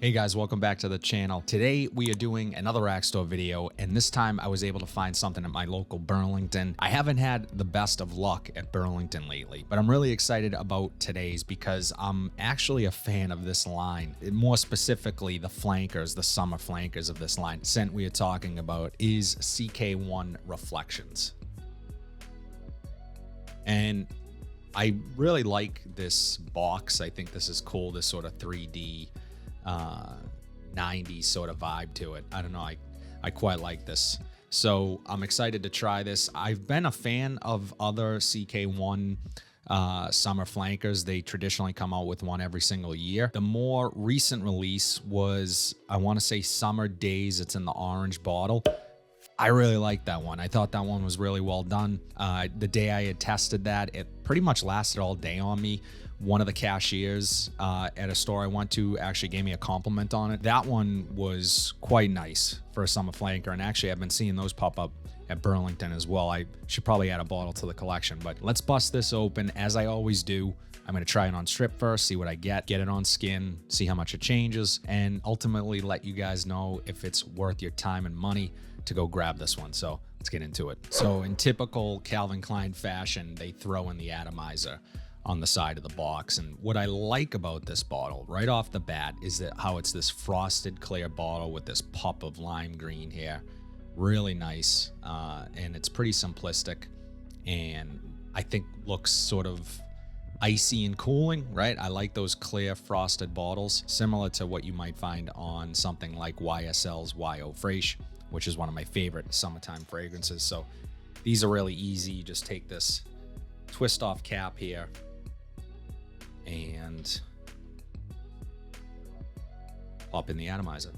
Hey guys, welcome back to the channel. Today we are doing another rack store video, and this time I was able to find something at my local Burlington. I haven't had the best of luck at Burlington lately, but I'm really excited about today's because I'm actually a fan of this line. More specifically, the flankers, the summer flankers of this line. Scent we are talking about is CK1 Reflections. And I really like this box. I think this is cool, this sort of 3D 90s sort of vibe to it. I don't know, I quite like this. So I'm excited to try this. I've been a fan of other CK1 summer flankers. They traditionally come out with one every single year. The more recent release was, I want to say Summer Days. It's in the orange bottle. I really liked that one. I thought that one was really well done. The day I had tested that, it pretty much lasted all day on me. One of the cashiers at a store I went to actually gave me a compliment on it. That one was quite nice for a summer flanker, and actually I've been seeing those pop up at Burlington as well. I should probably add a bottle to the collection, but let's bust this open as I always do. I'm going to try it on strip first, see what I get it on skin, see how much it changes, and ultimately let you guys know if it's worth your time and money to go grab this one. So let's get into it. So in typical Calvin Klein fashion, they throw in the atomizer on the side of the box. And what I like about this bottle right off the bat is that how it's this frosted clear bottle with this pop of lime green here. Really nice. And it's pretty simplistic, and I think looks sort of icy and cooling, right? I like those clear frosted bottles, similar to what you might find on something like YSL's YO Fresh, which is one of my favorite summertime fragrances. So these are really easy. You just take this twist off cap here and pop in the atomizer.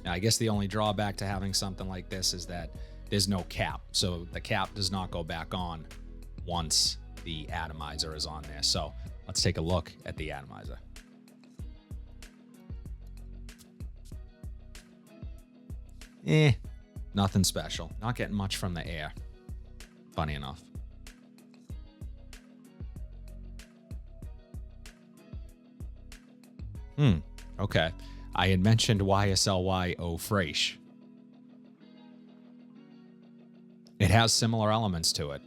Now, I guess the only drawback to having something like this is that there's no cap. So the cap does not go back on once the atomizer is on there. So let's take a look at the atomizer. Nothing special. Not getting much from the air, funny enough. Okay. I had mentioned YSL Fresh. It has similar elements to it.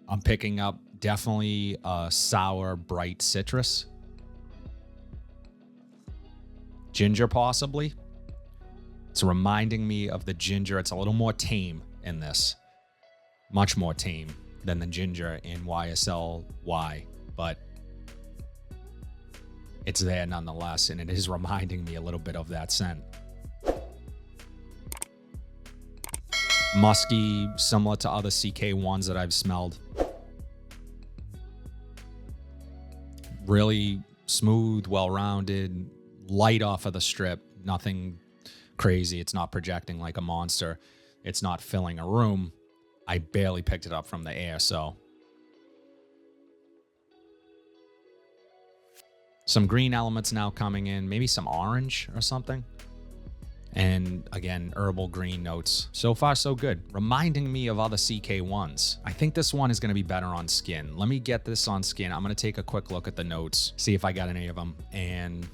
I'm picking up definitely a sour, bright citrus. Ginger, possibly. It's reminding me of the ginger. It's a little more tame in this. Much more tame than the ginger in YSL Y, but it's there nonetheless, and it is reminding me a little bit of that scent. Musky, similar to other CK1s that I've smelled. Really smooth, well-rounded, light off of the strip. Nothing crazy. It's not projecting like a monster. It's not filling a room. I barely picked it up from the air, so. Some green elements now coming in, maybe some orange or something. And again, herbal green notes. So far, so good. Reminding me of other CK1s. I think this one is going to be better on skin. Let me get this on skin. I'm going to take a quick look at the notes, see if I got any of them, and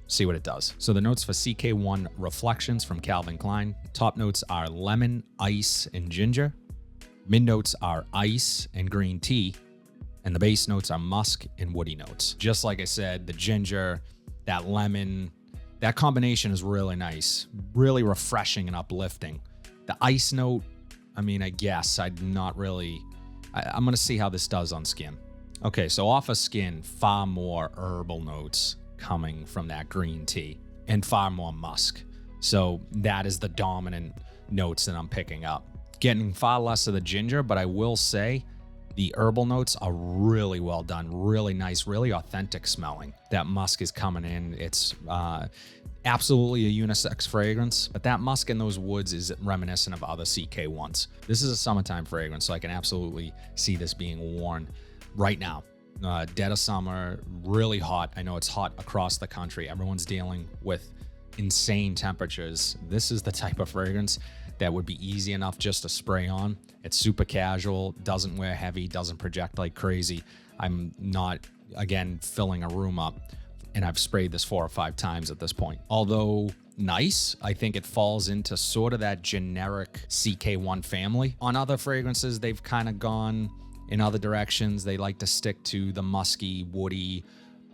see what it does. So the notes for CK1 Reflections from Calvin Klein. Top notes are lemon, ice, and ginger. Mid notes are ice and green tea. And the base notes are musk and woody notes. Just like I said, the ginger, that lemon, that combination is really nice, really refreshing and uplifting. The ice note, I mean, I guess I'm going to see how this does on skin. Okay, so off of skin, far more herbal notes coming from that green tea and far more musk. So that is the dominant notes that I'm picking up. Getting far less of the ginger, but I will say, the herbal notes are really well done, really nice, really authentic smelling. That musk is coming in. It's absolutely a unisex fragrance, but that musk in those woods is reminiscent of other CK1s. This is a summertime fragrance, so I can absolutely see this being worn right now. Dead of summer, really hot. I know it's hot across the country. Everyone's dealing with insane temperatures. This is the type of fragrance that would be easy enough just to spray on. It's super casual, doesn't wear heavy, doesn't project like crazy. I'm not, again, filling a room up. and I've sprayed this 4 or 5 times at this point. Although nice, I think it falls into sort of that generic CK1 family. On other fragrances, they've kind of gone in other directions. They like to stick to the musky, woody,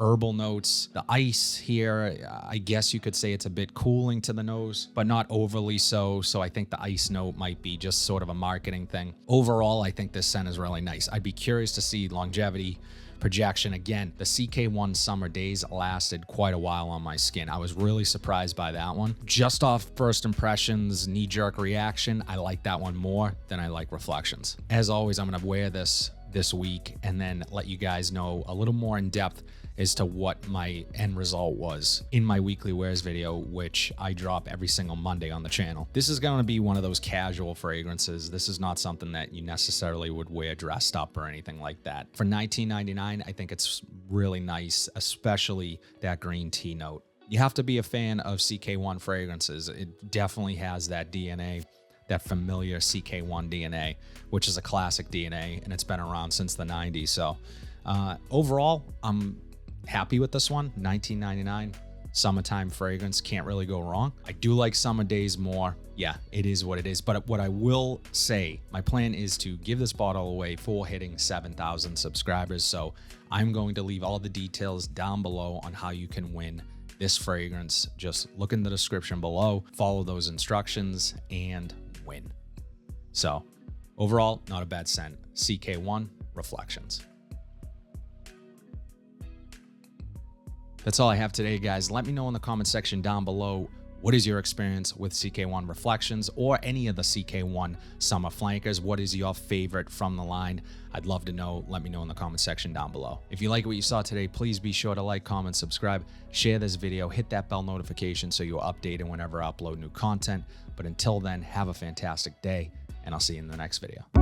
herbal notes. The ice here, I guess you could say it's a bit cooling to the nose, but not overly so. So I think the ice note might be just sort of a marketing thing. Overall, I think this scent is really nice. I'd be curious to see longevity, projection. Again, the CK1 Summer Days lasted quite a while on my skin. I was really surprised by that one. Just off first impressions, knee-jerk reaction, I like that one more than I like Reflections. As always, I'm gonna wear this week and then let you guys know a little more in depth as to what my end result was in my weekly wears video, which I drop every single Monday on the channel. This is going to be one of those casual fragrances. This is not something that you necessarily would wear dressed up or anything like that. For $19.99, I think it's really nice, especially that green tea note. You have to be a fan of CK1 fragrances. It definitely has that DNA, that familiar CK1 DNA, which is a classic DNA, and it's been around since the 90s. So overall, I'm happy with this one. $19.99 summertime fragrance, can't really go wrong. I do like Summer Days more. Yeah, it is what it is. But what I will say, my plan is to give this bottle away for hitting 7,000 subscribers. So I'm going to leave all the details down below on how you can win this fragrance. Just look in the description below, follow those instructions, and win. So overall, not a bad scent. CK1 Reflections. That's all I have today, guys. Let me know in the comment section down below, what is your experience with CK1 Reflections or any of the CK1 summer flankers? What is your favorite from the line? I'd love to know. Let me know in the comment section down below. If you like what you saw today, please be sure to like, comment, subscribe, share this video, hit that bell notification so you're updated whenever I upload new content. But until then, have a fantastic day, and I'll see you in the next video.